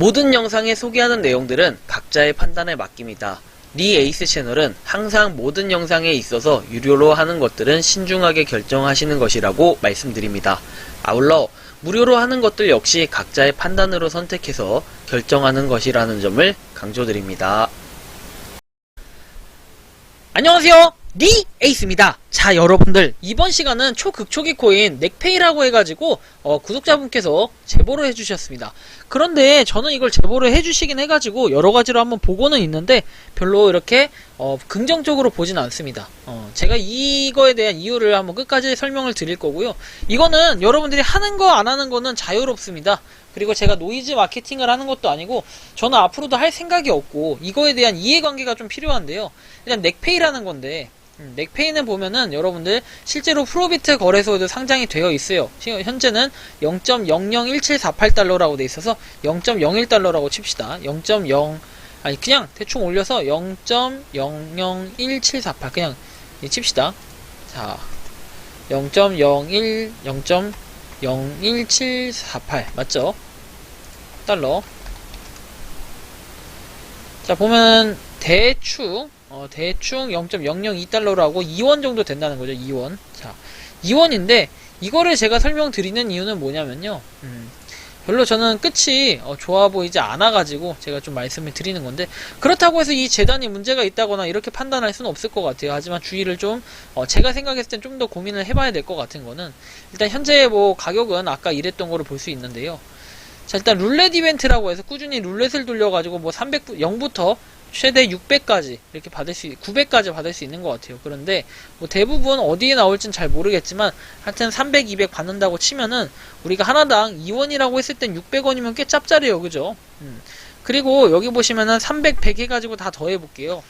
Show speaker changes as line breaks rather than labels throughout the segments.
모든 영상에 소개하는 내용들은 각자의 판단에 맡깁니다. 리 에이스 채널은 항상 모든 영상에 있어서 유료로 하는 것들은 신중하게 결정하시는 것이라고 말씀드립니다. 아울러 무료로 하는 것들 역시 각자의 판단으로 선택해서 결정하는 것이라는 점을 강조드립니다. 안녕하세요, 리 에이스입니다. 자, 여러분들, 이번 시간은 초극초기 코인 넥페이라고 해가지고 구독자분께서 제보를 해주셨습니다. 그런데 저는 이걸 제보를 해주시긴 해가지고 여러가지로 한번 보고는 있는데 별로 이렇게 긍정적으로 보진 않습니다. 제가 이거에 대한 이유를 한번 끝까지 설명을 드릴 거고요. 이거는 여러분들이 하는 거 안 하는 거는 자유롭습니다. 그리고 제가 노이즈 마케팅을 하는 것도 아니고 저는 앞으로도 할 생각이 없고 이거에 대한 이해관계가 좀 필요한데요. 일단 넥페이라는 건데 넥페이는 보면은 여러분들 실제로 프로비트 거래소에도 상장이 되어 있어요. 현재는 0.001748달러라고 돼 있어서 0.01달러라고 칩시다. 0.0 아니 그냥 대충 올려서 0.001748 그냥 칩시다. 자, 0.01 0.01748 맞죠? 달러. 자, 보면 대충 0.002달러라고 2원 정도 된다는 거죠. 2원. 자, 2원인데 이거를 제가 설명드리는 이유는 뭐냐면요. 별로 저는 끝이 좋아 보이지 않아가지고 제가 좀 말씀을 드리는 건데, 그렇다고 해서 이 재단이 문제가 있다거나 이렇게 판단할 수는 없을 것 같아요. 하지만 주의를 좀 제가 생각했을 땐 좀 더 고민을 해봐야 될 것 같은 거는, 일단 현재 뭐 가격은 아까 이랬던 거를 볼 수 있는데요. 자, 일단 룰렛 이벤트라고 해서 꾸준히 룰렛을 돌려가지고 뭐 0부터 최대 600까지 이렇게 900까지 받을 수 있는 것 같아요. 그런데 뭐 대부분 어디에 나올진 잘 모르겠지만 하여튼 300, 200 받는다고 치면은 우리가 하나당 2원이라고 했을 땐 600원이면 꽤 짭짤해요. 그죠? 그리고 여기 보시면은 300, 100 해가지고 다 더해볼게요.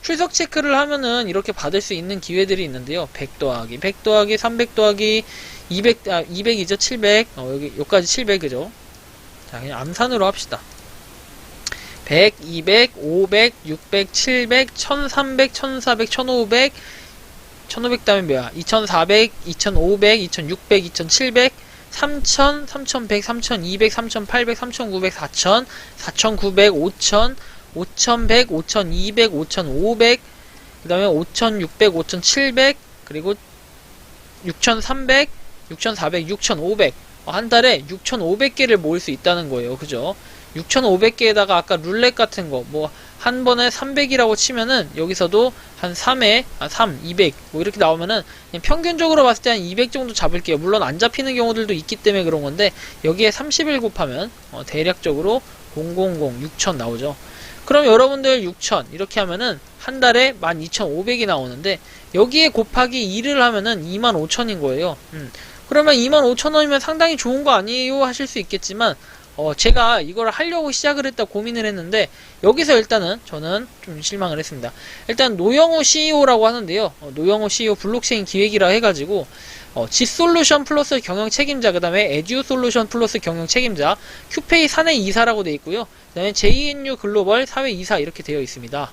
출석 체크를 하면은 이렇게 받을 수 있는 기회들이 있는데요. 100 더하기 100 더하기 300 더하기 200이죠. 700 여기까지 700 그죠? 자, 그냥 암산으로 합시다. 100, 200, 500, 600, 700, 1300, 1400, 1500, 1500 다음에 뭐야? 2400, 2500, 2600, 2700, 3000, 3100, 3200, 3800, 3900, 4000, 4900, 5000, 5100, 5200, 5500, 그 다음에 5600, 5700, 그리고 6300, 6400, 6500. 한 달에 6500개를 모을 수 있다는 거예요. 그죠? 6500개에다가 아까 룰렛 같은 거, 뭐, 한 번에 300이라고 치면은, 여기서도 한 3에, 200, 뭐, 이렇게 나오면은, 그냥 평균적으로 봤을 때 한 200 정도 잡을게요. 물론 안 잡히는 경우들도 있기 때문에 그런 건데, 여기에 30을 곱하면, 대략적으로 000, 6000 나오죠. 그럼 여러분들 6000, 이렇게 하면은, 한 달에 12500이 나오는데, 여기에 곱하기 2를 하면은 25000인 거예요. 그러면 25000원이면 상당히 좋은 거 아니에요? 하실 수 있겠지만, 제가 이걸 하려고 시작을 했다 고민을 했는데, 여기서 일단은 저는 좀 실망을 했습니다. 일단 노영우 CEO라고 하는데요. 노영우 CEO 블록체인 기획이라 해가지고, 지솔루션 플러스 경영 책임자, 그 다음에 에듀솔루션 플러스 경영 책임자, 큐페이 사내 이사라고 되어 있고요. 그 다음에 JNU 글로벌 사회 이사 이렇게 되어 있습니다.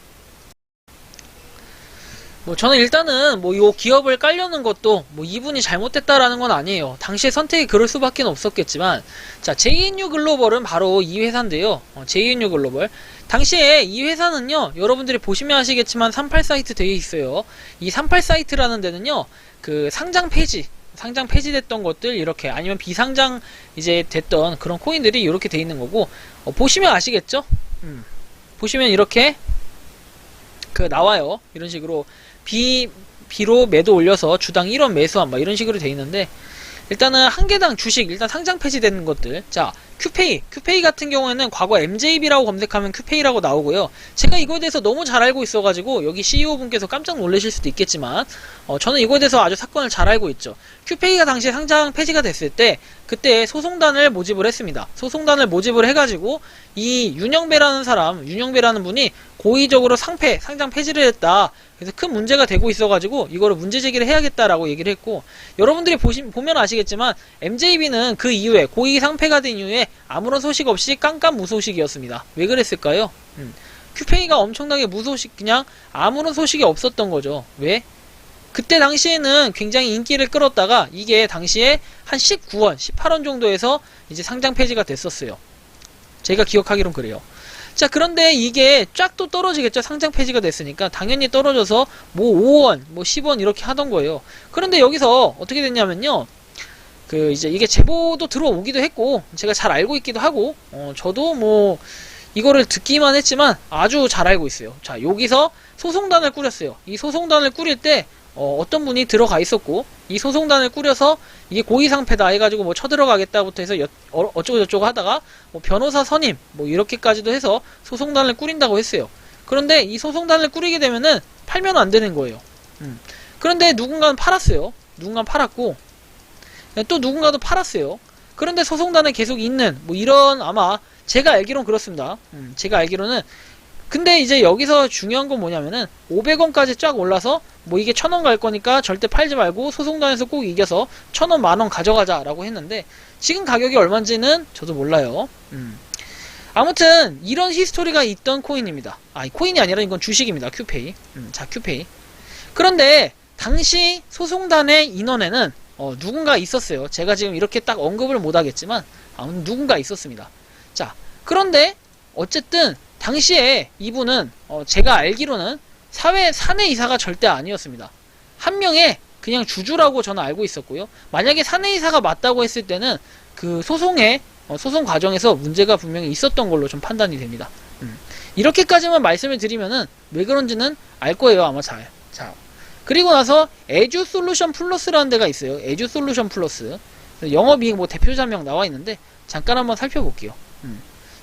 뭐 저는 일단은 뭐 요 기업을 깔려는 것도 뭐 이분이 잘못됐다라는 건 아니에요. 당시에 선택이 그럴 수밖에 없었겠지만, 자, JNU 글로벌은 바로 이 회사인데요. JNU 글로벌 당시에 이 회사는요, 여러분들이 보시면 아시겠지만 38 사이트 되어 있어요. 이 38 사이트라는 데는요, 그 상장 폐지됐던 것들 이렇게, 아니면 비상장 이제 됐던 그런 코인들이 이렇게 되어 있는 거고, 보시면 아시겠죠? 보시면 이렇게 그 나와요. 이런 식으로 B로 매도 올려서 주당 1원 매수한 막 이런 식으로 돼 있는데, 일단은 한 개당 주식 일단 상장 폐지되는 것들. 자, 큐페이 같은 경우에는 과거 MJB라고 검색하면 큐페이라고 나오고요. 제가 이거에 대해서 너무 잘 알고 있어가지고 여기 CEO 분께서 깜짝 놀라실 수도 있겠지만, 저는 이거에 대해서 아주 사건을 잘 알고 있죠. 큐페이가 당시에 상장 폐지가 됐을 때 그때 소송단을 모집을 했습니다. 소송단을 모집을 해가지고 이 윤영배라는 분이 고의적으로 상장 폐지를 했다. 그래서 큰 문제가 되고 있어가지고 이거를 문제 제기를 해야겠다라고 얘기를 했고, 여러분들이 보면 아시겠지만 MJB는 그 이후에 고의 상폐가 된 이후에 아무런 소식 없이 깜깜 무소식이었습니다. 왜 그랬을까요? 큐페이가 엄청나게 그냥 아무런 소식이 없었던 거죠. 왜? 그때 당시에는 굉장히 인기를 끌었다가 이게 당시에 한 19원, 18원 정도에서 이제 상장 폐지가 됐었어요. 제가 기억하기론 그래요. 자, 그런데 이게 쫙 또 떨어지겠죠. 상장 폐지가 됐으니까 당연히 떨어져서 뭐 5원, 뭐 10원 이렇게 하던 거예요. 그런데 여기서 어떻게 됐냐면요. 그 이제 이게 제보도 들어오기도 했고 제가 잘 알고 있기도 하고 저도 뭐 이거를 듣기만 했지만 아주 잘 알고 있어요. 자, 여기서 소송단을 꾸렸어요. 이 소송단을 꾸릴 때 어떤 분이 들어가 있었고 이 소송단을 꾸려서 이게 고의상패다 해가지고 뭐 쳐들어가겠다부터 해서 어쩌고 저쩌고 하다가 뭐 변호사 선임 뭐 이렇게까지도 해서 소송단을 꾸린다고 했어요. 그런데 이 소송단을 꾸리게 되면은 팔면 안 되는 거예요. 그런데 누군가는 팔았어요. 누군가는 팔았고 또 누군가도 팔았어요. 그런데 소송단에 계속 있는 뭐 이런 아마 제가 알기로는 그렇습니다. 제가 알기로는 근데 이제 여기서 중요한 건 뭐냐면은 500원까지 쫙 올라서 뭐 이게 1000원 갈 거니까 절대 팔지 말고 소송단에서 꼭 이겨서 1000원 만원 가져가자 라고 했는데 지금 가격이 얼마인지는 저도 몰라요. 아무튼 이런 히스토리가 있던 코인입니다. 코인이 아니라 이건 주식입니다. 큐페이. 자, 큐페이. 그런데 당시 소송단의 인원에는 누군가 있었어요. 제가 지금 이렇게 딱 언급을 못 하겠지만 아무튼 누군가 있었습니다. 자, 그런데 어쨌든 당시에 이분은 제가 알기로는 사내이사가 절대 아니었습니다. 한 명의 그냥 주주라고 저는 알고 있었고요. 만약에 사내이사가 맞다고 했을 때는 그 소송 과정에서 문제가 분명히 있었던 걸로 좀 판단이 됩니다. 이렇게까지만 말씀을 드리면은 왜 그런지는 알 거예요, 아마 잘. 자, 그리고 나서 에듀솔루션 플러스라는 데가 있어요. 에듀솔루션 플러스. 영업이익 뭐 대표자명 나와 있는데 잠깐 한번 살펴볼게요.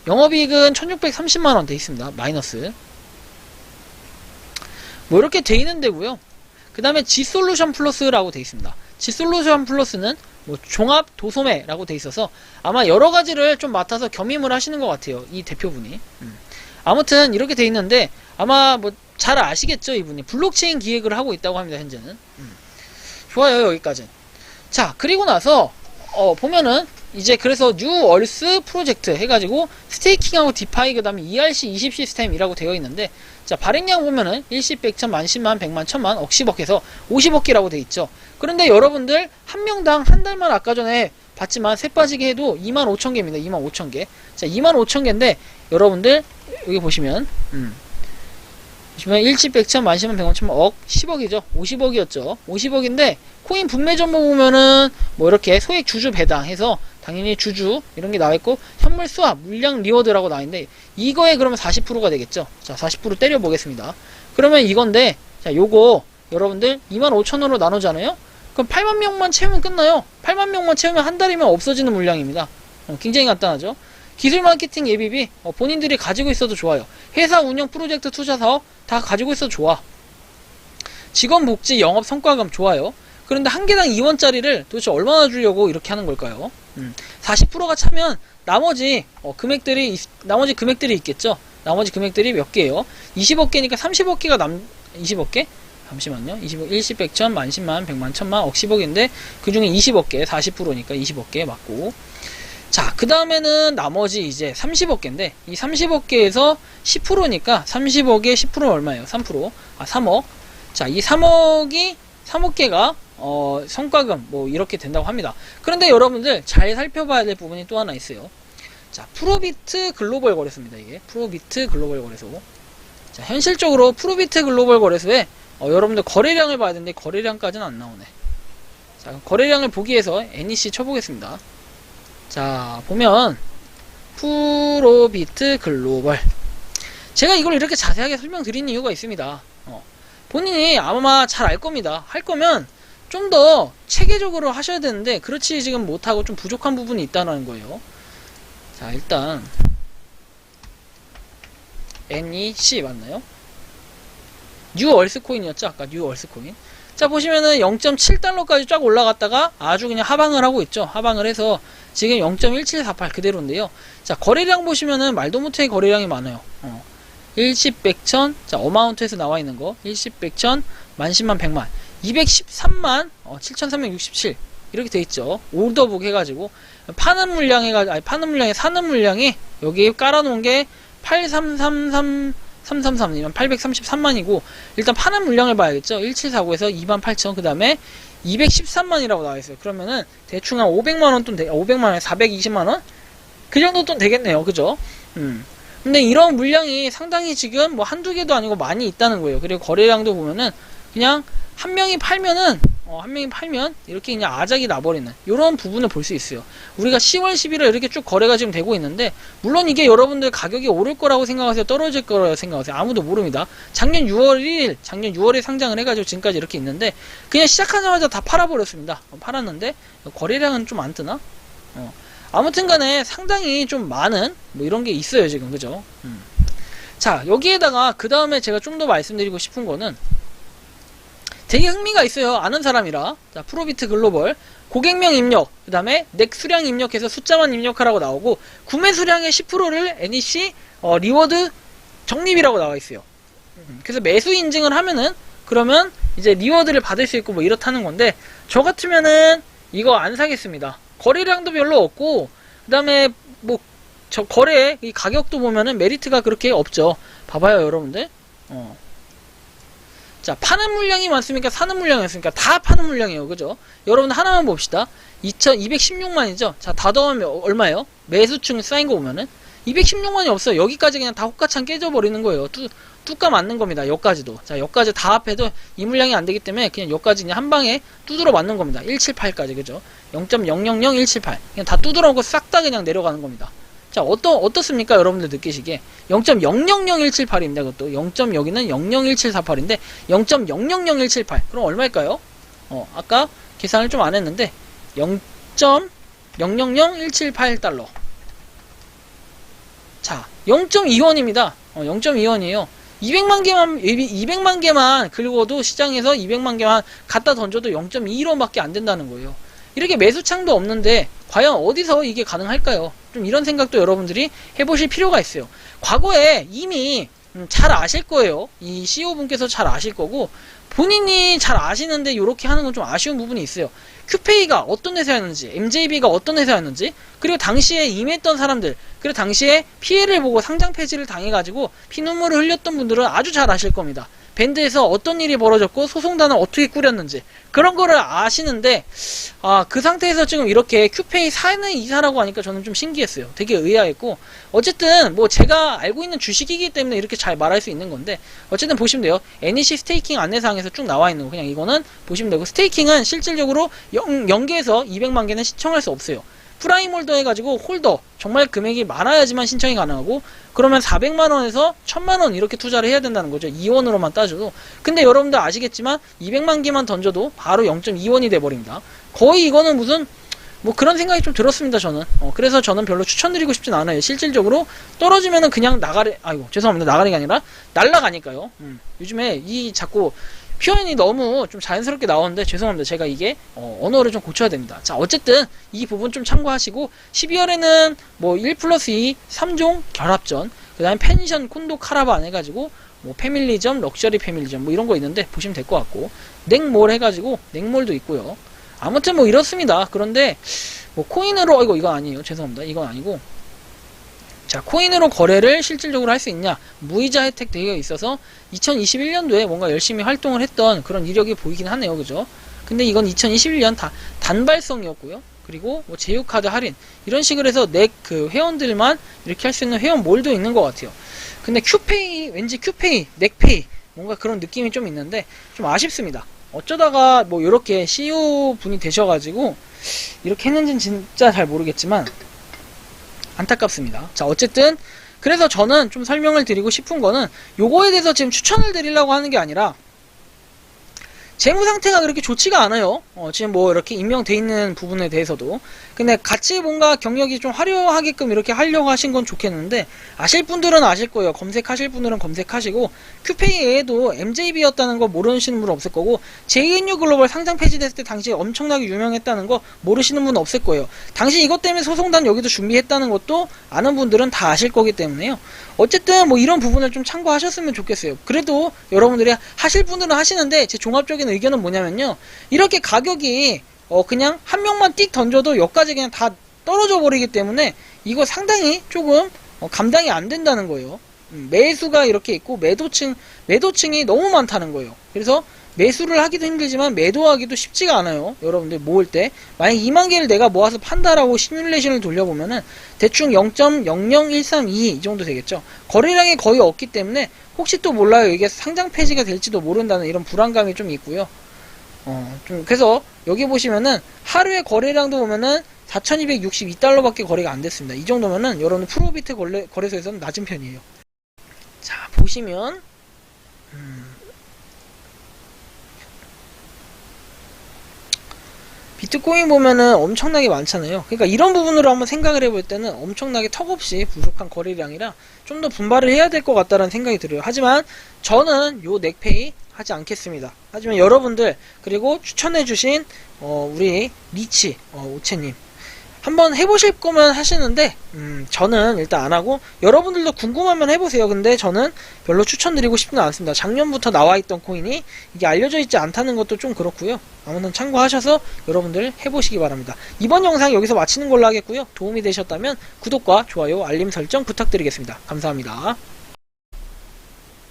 영업이익은 1630만원 돼 있습니다. 마이너스. 뭐 이렇게 돼 있는 데고요. 그 다음에 G솔루션 플러스라고 돼 있습니다. G솔루션 플러스는 뭐 종합 도소매라고 돼 있어서 아마 여러 가지를 좀 맡아서 겸임을 하시는 것 같아요. 이 대표분이. 아무튼 이렇게 돼 있는데 아마 뭐 잘 아시겠죠, 이분이. 블록체인 기획을 하고 있다고 합니다, 현재는. 좋아요, 여기까지. 자, 그리고 나서 보면은 이제 그래서 뉴 얼스 프로젝트 해가지고 스테이킹하고 디파이 그 다음에 ERC 20 시스템이라고 되어 있는데 자, 발행량 보면은 1십, 100천, 만, 10만, 100만, 1000만, 억십억 해서 50억 개라고 되어 있죠. 그런데 여러분들 한 명당 한 달만 아까 전에 봤지만 새 빠지게 해도 25,000개입니다. 25,000개. 자, 25,000개인데 여러분들 여기 보시면 보시면 1십, 100천, 만, 10만, 100만, 1000만, 억, 10억이죠. 50억이었죠. 50억인데 코인 분매 정보 보면은 뭐 이렇게 소액 주주 배당 해서 당연히 주주 이런 게 나와있고 현물 수합, 물량 리워드라고 나와있는데 이거에 그러면 40%가 되겠죠. 자, 40% 때려 보겠습니다. 그러면 이건데 자, 요거 여러분들 25,000원으로 나누잖아요. 그럼 8만 명만 채우면 끝나요. 8만 명만 채우면 한 달이면 없어지는 물량입니다. 굉장히 간단하죠. 기술 마케팅 예비비 본인들이 가지고 있어도 좋아요. 회사 운영 프로젝트 투자 사업 다 가지고 있어도 좋아. 직원 복지 영업 성과금 좋아요. 그런데 한 개당 2원짜리를 도대체 얼마나 주려고 이렇게 하는 걸까요? 40%가 차면 나머지 금액들이 있겠죠. 나머지 금액들이 몇 개예요? 20억 개니까 30억 개가 20억 개? 잠시만요. 20억, 1십, 100천, 만, 10만, 100만, 1000만, 억, 10억인데 그 중에 20억 개, 40%니까 20억 개 맞고. 자, 그 다음에는 나머지 이제 30억 개인데 이 30억 개에서 10%니까 30억에 10%는 얼마예요? 3%. 3억. 자, 이 3억 개가 성과금 뭐 이렇게 된다고 합니다. 그런데 여러분들 잘 살펴봐야 될 부분이 또 하나 있어요. 자, 프로비트 글로벌 거래소입니다. 이게 프로비트 글로벌 거래소. 자, 현실적으로 프로비트 글로벌 거래소에 여러분들 거래량을 봐야 되는데 거래량까지는 안 나오네. 자, 그럼 거래량을 보기 위해서 NEC 쳐보겠습니다. 자, 보면 프로비트 글로벌. 제가 이걸 이렇게 자세하게 설명드리는 이유가 있습니다. 본인이 아마 잘 알 겁니다. 할 거면 좀 더 체계적으로 하셔야 되는데 그렇지 지금 못하고 좀 부족한 부분이 있다는 거예요. 자, 일단 NEC 맞나요? 뉴 얼스코인이었죠. 아까 뉴 얼스코인. 자, 보시면은 0.7달러까지 쫙 올라갔다가 아주 그냥 하방을 하고 있죠. 하방을 해서 지금 0.1748 그대로인데요. 자, 거래량 보시면은 말도 못해 거래량이 많아요. 1십, 100천, 자, 어마운트에서 나와 있는 거 1십, 100천, 만, 10만, 100만 213만 7367 이렇게 돼 있죠. 오더북 해가지고 파는 물량 해가지고 파는 물량에 사는 물량이 여기 깔아놓은 게 8333333이면 833만이고 일단 파는 물량을 봐야겠죠. 1749에서 28,000 그 다음에 213만이라고 나와있어요. 그러면은 대충 한 500만원 돈 500만원에 420만원 그 정도 돈 되겠네요. 그죠? 근데 이런 물량이 상당히 지금 뭐 한두 개도 아니고 많이 있다는 거예요. 그리고 거래량도 보면은 그냥 한 명이 팔면은 한 명이 팔면 이렇게 그냥 아작이 나버리는 이런 부분을 볼 수 있어요. 우리가 10월 11월 이렇게 쭉 거래가 지금 되고 있는데, 물론 이게 여러분들 가격이 오를 거라고 생각하세요, 떨어질 거라고 생각하세요? 아무도 모릅니다. 작년 6월 1일 작년 6월에 상장을 해가지고 지금까지 이렇게 있는데, 그냥 시작하자마자 다 팔아버렸습니다. 팔았는데 거래량은 좀 안 뜨나? 아무튼 간에 상당히 좀 많은 뭐 이런 게 있어요 지금. 그죠? 자, 여기에다가 그 다음에 제가 좀 더 말씀드리고 싶은 거는, 되게 흥미가 있어요. 아는 사람이라. 자, 프로비트 글로벌 고객명 입력, 그 다음에 넥 수량 입력해서 숫자만 입력하라고 나오고, 구매 수량의 10%를 NEC 리워드 적립이라고 나와 있어요. 그래서 매수 인증을 하면은 그러면 이제 리워드를 받을 수 있고 뭐 이렇다는 건데, 저 같으면은 이거 안 사겠습니다. 거래량도 별로 없고, 그 다음에 뭐 저 거래 이 가격도 보면은 메리트가 그렇게 없죠. 봐봐요 여러분들. 자, 파는 물량이 많습니까? 사는 물량이 많습니까? 다 파는 물량이에요. 그죠? 여러분 하나만 봅시다. 2216만이죠? 자, 다 더하면 얼마예요? 매수층 쌓인 거 보면은 216만이 없어요. 여기까지 그냥 다 호가창 깨져버리는 거예요. 뚜까 맞는 겁니다. 여기까지도. 자, 여기까지 다 합해도 이 물량이 안 되기 때문에 그냥 여기까지 그냥 한 방에 두드러 맞는 겁니다. 178까지. 그죠? 0.000178. 그냥 다 두드러 놓고 싹 다 그냥 내려가는 겁니다. 자, 어떻습니까? 여러분들 느끼시기에 0.000178입니다. 그것도 0. 여기는 00178인데 0.000178. 그럼 얼마일까요? 아까 계산을 좀 안 했는데 0.000178달러. 자, 0.2원입니다. 0.2원이에요. 200만 개만 긁어도 시장에서 200만 개만 갖다 던져도 0.21원밖에 안 된다는 거예요. 이렇게 매수창도 없는데 과연 어디서 이게 가능할까요? 좀 이런 생각도 여러분들이 해보실 필요가 있어요. 과거에 이미 잘 아실 거예요. 이 CEO분께서 잘 아실 거고, 본인이 잘 아시는데 이렇게 하는 건 좀 아쉬운 부분이 있어요. 큐페이가 어떤 회사였는지, MJB가 어떤 회사였는지, 그리고 당시에 임했던 사람들, 그리고 당시에 피해를 보고 상장 폐지를 당해가지고 피눈물을 흘렸던 분들은 아주 잘 아실 겁니다. 밴드에서 어떤 일이 벌어졌고 소송단을 어떻게 꾸렸는지 그런 거를 아시는데, 그 상태에서 지금 이렇게 큐페이 사는 이사라고 하니까 저는 좀 신기했어요. 되게 의아했고, 어쨌든 뭐 제가 알고 있는 주식이기 때문에 이렇게 잘 말할 수 있는 건데, 어쨌든 보시면 돼요. NEC 스테이킹 안내사항에서 쭉 나와 있는 거 그냥 이거는 보시면 되고, 스테이킹은 실질적으로 0개에서 200만 개는 신청할 수 없어요. 프라임 홀더 해가지고 홀더 정말 금액이 많아야지만 신청이 가능하고, 그러면 400만원에서 1000만원 이렇게 투자를 해야 된다는 거죠. 2원으로만 따져도. 근데 여러분들 아시겠지만 200만 개만 던져도 바로 0.2원이 돼버립니다. 거의 이거는 무슨 뭐 그런 생각이 좀 들었습니다. 저는. 그래서 저는 별로 추천드리고 싶진 않아요. 실질적으로 떨어지면은 그냥 죄송합니다. 나가리가 아니라 날라가니까요. 요즘에 이 자꾸 표현이 너무 좀 자연스럽게 나오는데 죄송합니다. 제가 이게 언어를 좀 고쳐야 됩니다. 자, 어쨌든 이 부분 좀 참고하시고, 12월에는 뭐 1+2 3종 결합전, 그 다음에 펜션 콘도 카라반 해가지고 뭐 패밀리점, 럭셔리 패밀리점 뭐 이런 거 있는데 보시면 될 것 같고, 넥몰 해가지고 넥몰도 있고요. 아무튼 뭐 이렇습니다. 그런데 뭐 코인으로 이거 아니에요. 죄송합니다. 이건 아니고, 자, 코인으로 거래를 실질적으로 할 수 있냐, 무이자 혜택 되어 있어서 2021년도에 뭔가 열심히 활동을 했던 그런 이력이 보이긴 하네요. 그죠? 근데 이건 2021년 단발성이었고요. 그리고 뭐 제휴카드 할인 이런 식으로 해서 그 회원들만 이렇게 할 수 있는 회원몰도 있는 것 같아요. 근데 큐페이, 왠지 큐페이, 넥페이 뭔가 그런 느낌이 좀 있는데 좀 아쉽습니다. 어쩌다가 뭐 이렇게 CEO 분이 되셔가지고 이렇게 했는지는 진짜 잘 모르겠지만 안타깝습니다. 자, 어쨌든 그래서 저는 좀 설명을 드리고 싶은 거는, 요거에 대해서 지금 추천을 드리려고 하는 게 아니라, 재무 상태가 그렇게 좋지가 않아요. 지금 뭐 이렇게 임명돼 있는 부분에 대해서도. 근데 같이 뭔가 경력이 좀 화려하게끔 이렇게 하려고 하신 건 좋겠는데, 아실 분들은 아실 거예요. 검색하실 분들은 검색하시고, 큐페이에도 MJB였다는 거 모르시는 분은 없을 거고, JNU 글로벌 상장 폐지됐을 때 당시에 엄청나게 유명했다는 거 모르시는 분은 없을 거예요. 당시 이것 때문에 소송단 여기도 준비했다는 것도 아는 분들은 다 아실 거기 때문에요. 어쨌든 뭐 이런 부분을 좀 참고하셨으면 좋겠어요. 그래도 여러분들이 하실 분들은 하시는데, 제 종합적인 의견은 뭐냐면요, 이렇게 가격이 그냥 한 명만 띡 던져도 여기까지 그냥 다 떨어져 버리기 때문에 이거 상당히 조금 감당이 안 된다는 거예요. 매수가 이렇게 있고 매도층이 너무 많다는 거예요. 그래서 매수를 하기도 힘들지만 매도하기도 쉽지가 않아요. 여러분들 모을 때 만약 2만 개를 내가 모아서 판다라고 시뮬레이션을 돌려보면은 대충 0.00132 이 정도 되겠죠. 거래량이 거의 없기 때문에 혹시 또 몰라요. 이게 상장 폐지가 될지도 모른다는 이런 불안감이 좀 있고요. 좀 그래서 여기 보시면은 하루의 거래량도 보면은 4,262달러밖에 거래가 안 됐습니다. 이 정도면은 여러분 프로비트 거래소에서는 낮은 편이에요. 자, 보시면 비트코인 보면은 엄청나게 많잖아요. 그러니까 이런 부분으로 한번 생각을 해볼 때는 엄청나게 턱없이 부족한 거래량이라 좀 더 분발을 해야 될 것 같다는 생각이 들어요. 하지만 저는 요 넥페이 하지 않겠습니다. 하지만 여러분들 그리고 추천해주신 우리 리치 오체님 한번 해보실 거면 하시는데 저는 일단 안하고 여러분들도 궁금하면 해보세요. 근데 저는 별로 추천드리고 싶지는 않습니다. 작년부터 나와있던 코인이 이게 알려져 있지 않다는 것도 좀 그렇고요. 아무튼 참고하셔서 여러분들 해보시기 바랍니다. 이번 영상 여기서 마치는 걸로 하겠고요. 도움이 되셨다면 구독과 좋아요 알림 설정 부탁드리겠습니다. 감사합니다.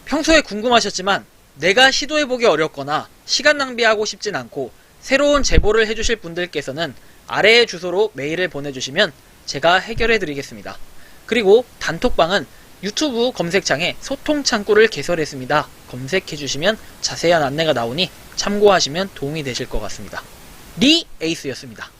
평소에 궁금하셨지만 내가 시도해보기 어렵거나 시간 낭비하고 싶진 않고 새로운 제보를 해주실 분들께서는 아래의 주소로 메일을 보내주시면 제가 해결해 드리겠습니다. 그리고 단톡방은 유튜브 검색창에 소통 창구를 개설했습니다. 검색해 주시면 자세한 안내가 나오니 참고하시면 도움이 되실 것 같습니다. 리 에이스였습니다.